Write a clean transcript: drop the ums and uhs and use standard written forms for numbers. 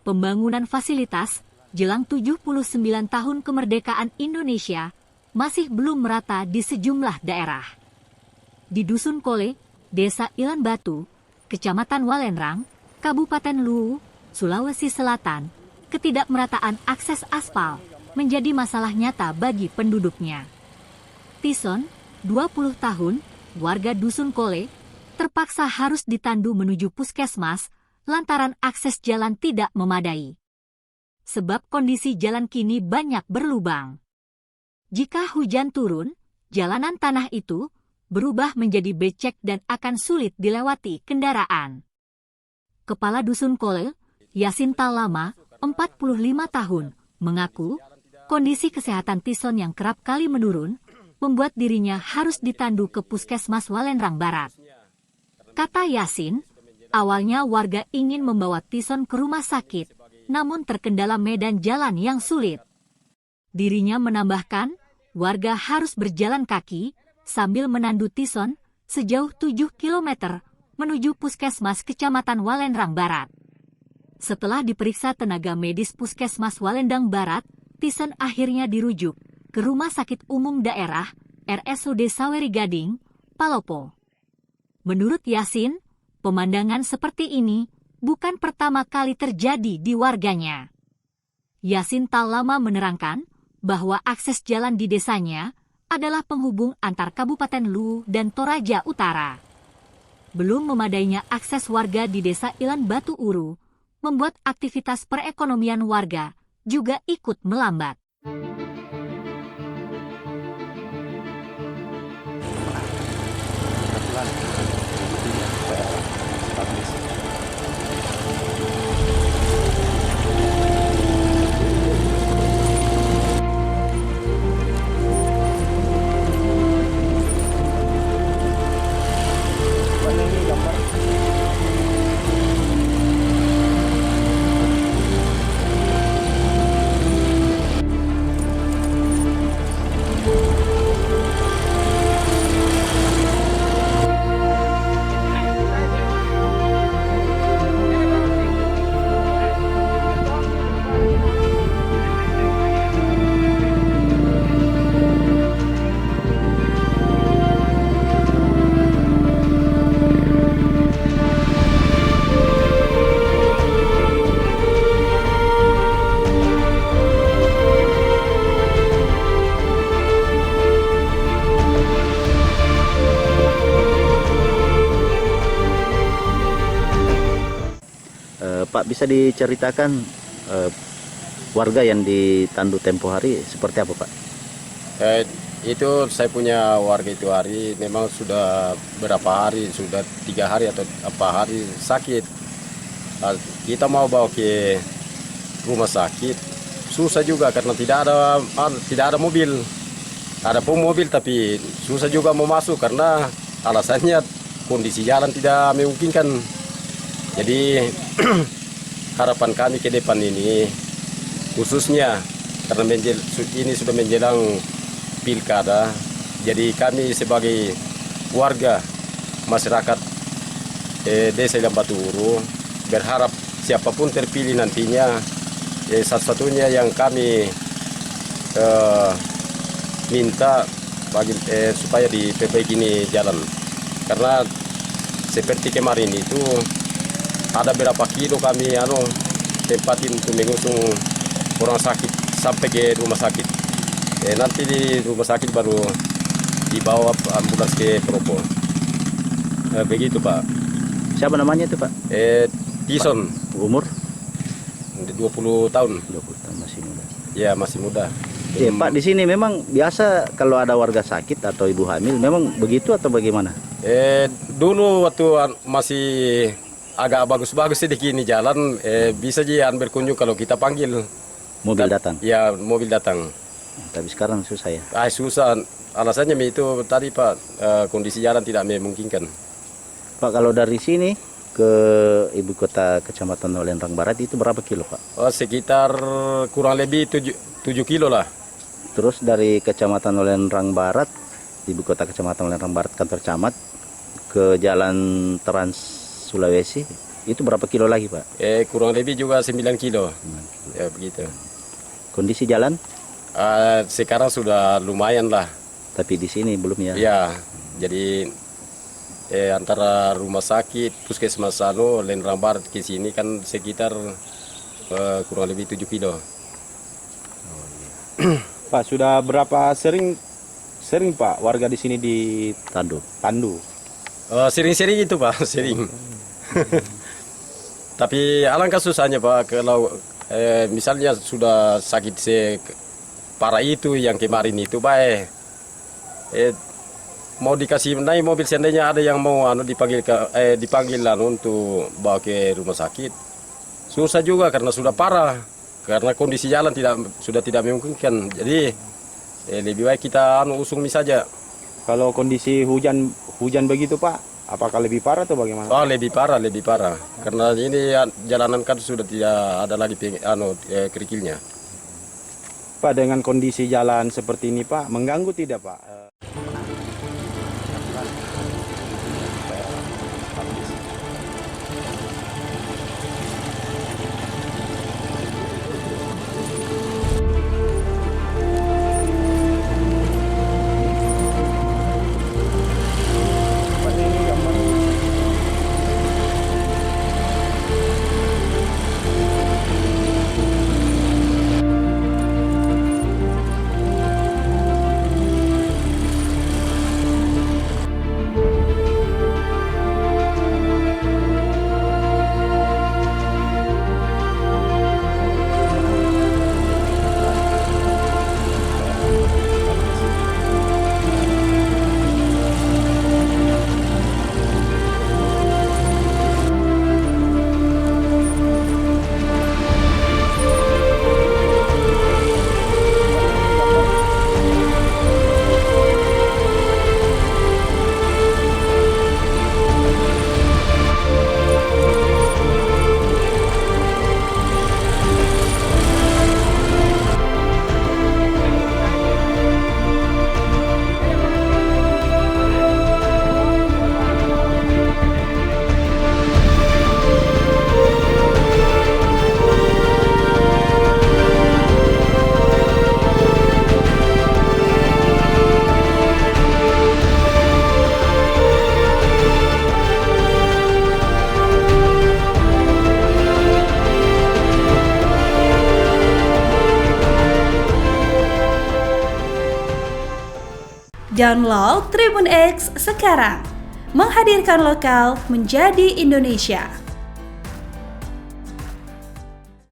pembangunan fasilitas jelang 79 tahun kemerdekaan Indonesia masih belum merata di sejumlah daerah. Di Dusun Kole, Desa Ilan Batu, Kecamatan Walenrang, Kabupaten Luwu, Sulawesi Selatan, ketidakmerataan akses aspal menjadi masalah nyata bagi penduduknya. Tison, 20 tahun, warga Dusun Kole, terpaksa harus ditandu menuju puskesmas lantaran akses jalan tidak memadai. Sebab kondisi jalan kini banyak berlubang. Jika hujan turun, jalanan tanah itu berubah menjadi becek dan akan sulit dilewati kendaraan. Kepala Dusun Kole, Yasin Talama, 45 tahun, mengaku kondisi kesehatan Tison yang kerap kali menurun membuat dirinya harus ditandu ke Puskesmas Walenrang Barat. Kata Yasin, awalnya warga ingin membawa Tison ke rumah sakit, namun terkendala medan jalan yang sulit. Dirinya menambahkan, warga harus berjalan kaki sambil menandu Tison sejauh 7 km menuju Puskesmas Kecamatan Walenrang Barat. Setelah diperiksa tenaga medis Puskesmas Walendang Barat, Tison akhirnya dirujuk ke Rumah Sakit Umum Daerah RSUD Saweri Gading, Palopo. Menurut Yasin, pemandangan seperti ini bukan pertama kali terjadi di warganya. Yasin Talama menerangkan bahwa akses jalan di desanya adalah penghubung antar Kabupaten Luwu dan Toraja Utara. Belum memadainya akses warga di Desa Ilan Batu Uru membuat aktivitas perekonomian warga juga ikut melambat. Pak, bisa diceritakan warga yang ditandu tempo hari seperti apa, Pak? Itu saya punya warga itu hari memang sudah berapa hari, sudah 3 hari atau apa hari sakit. Kita mau bawa ke rumah sakit susah juga karena tidak ada mobil. Ada pun mobil tapi susah juga mau masuk karena alasannya kondisi jalan tidak memungkinkan. Jadi harapan kami ke depan ini khususnya karena ini sudah menjelang pilkada, jadi kami sebagai warga masyarakat Desa Ilan Batu Uru berharap siapapun terpilih nantinya, satu-satunya yang kami minta supaya diperbaiki ini jalan, karena seperti kemarin itu ada berapa kilo kami tempatin untuk mengusung orang sakit sampai ke rumah sakit. Nanti di rumah sakit baru dibawa ambulans ke Propo. Begitu, Pak. Siapa namanya itu, Pak? Tison. Umur? 20 tahun. 20 tahun, masih muda. Ya, masih muda. Pak, di sini memang biasa kalau ada warga sakit atau ibu hamil, memang begitu atau bagaimana? Dulu waktu masih agak bagus-bagus sedikit ini jalan, bisa jangan berkunjung kalau kita panggil. Mobil datang? Ya, mobil datang. Tapi sekarang susah ya? Susah. Alasannya itu tadi, Pak, kondisi jalan tidak memungkinkan. Pak, kalau dari sini ke ibu kota Kecamatan Walenrang Barat itu berapa kilo, Pak? Sekitar kurang lebih 7 kilo lah. Terus dari Kecamatan Walenrang Barat, ibu kota Kecamatan Walenrang Barat kantor camat, ke jalan Trans Sulawesi Itu berapa kilo lagi Pak? Kurang lebih juga 9 kilo. Ya begitu. Kondisi jalan? Sekarang sudah lumayan lah. Tapi di sini belum ya? Ya, jadi antara rumah sakit, puskesmas Lenrang ke sini kan sekitar kurang lebih 7 kilo. Pak, sudah berapa sering Pak warga di sini Tandu. ditandu? Sering-sering itu Pak, sering. Tapi alangkah susahnya Pak, kalau misalnya sudah sakit parah itu yang kemarin itu baik. Mau dikasih naik mobil seandainya ada yang mau dipanggil untuk bawa ke rumah sakit. Susah juga karena sudah parah. Karena kondisi jalan sudah tidak memungkinkan. Jadi lebih baik kita usung saja. Kalau kondisi hujan begitu Pak, apakah lebih parah atau bagaimana? Oh, lebih parah. Karena ini jalanan kan sudah tidak ada lagi kerikilnya. Pak, dengan kondisi jalan seperti ini Pak, mengganggu tidak Pak? Download Tribun X sekarang, menghadirkan lokal menjadi Indonesia.